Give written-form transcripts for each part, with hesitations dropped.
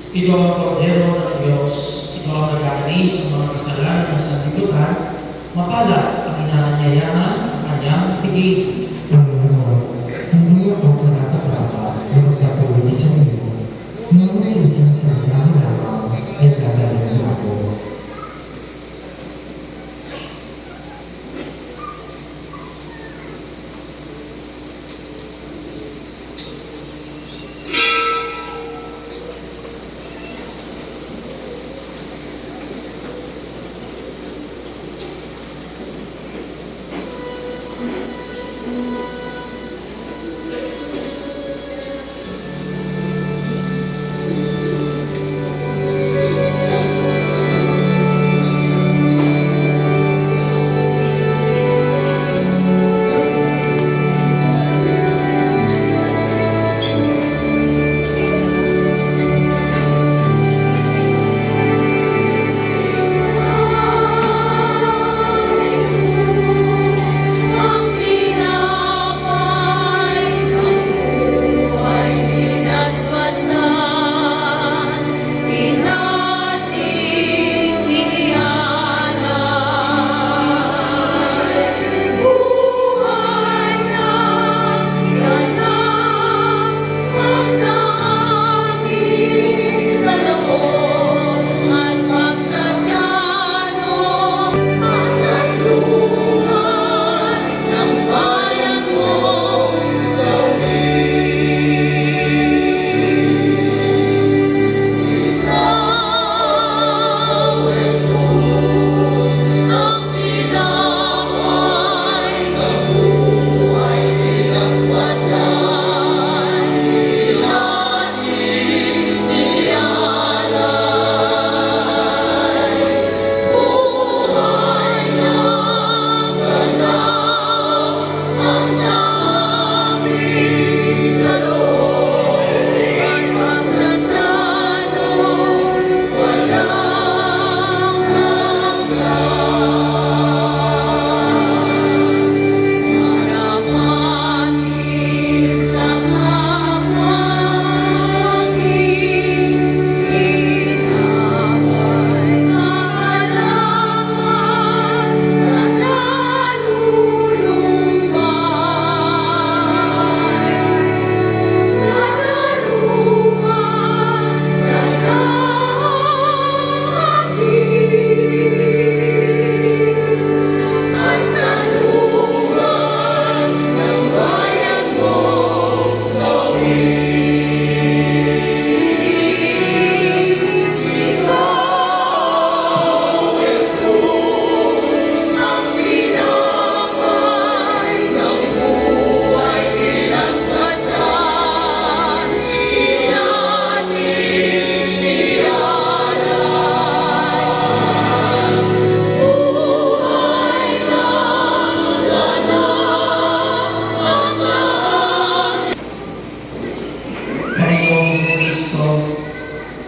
Ito ang kordero ng Diyos. Ito ang nag-aalis sa mga kasalanan ng sanlibutan. Mapalad ang inananyayahan sa kanyang piging. Panginoon, hindi ako karapat-dapat na magpapawid sa iyo. Ngunit sa isang salita mo lamang ay gagaling ako.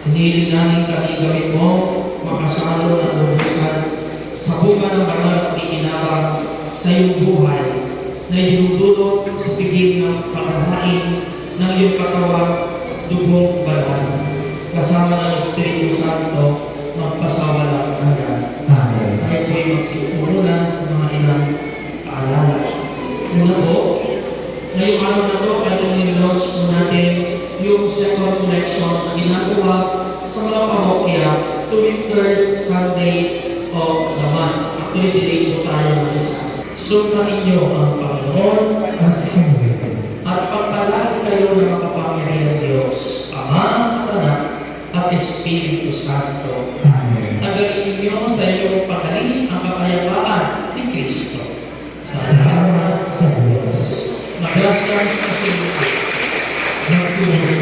Hinihiling namin kami gawin mo, makasalo ng lubusan sa bunga ng banal at ikinabang sa iyong buhay na idinudulot sa piging ng pagkahain ng iyong katawan, dugong banal, kasama ng Espiritu Santo, magpasawalang hanggan. Amen. Tayo po'y magsipulo na sa mga ilang paalala. Una po, ngayong araw na ito, kaya itong nilaunch po natin yung second collection na ginagawa sa mga parokya tuwing third Sunday of the month. Actually, delay po tayo ng isa. Sundain niyo ang Panginoon At sundin. at pagpalain kayo ng makapangyarihan Diyos, Ama at Anak at Espiritu Santo. Amen. Tagalin niyo sa iyong pag-alis ang kapayapaan ni Kristo. Salamat sa Diyos. Magrasyan sa sinuti. Magsimulit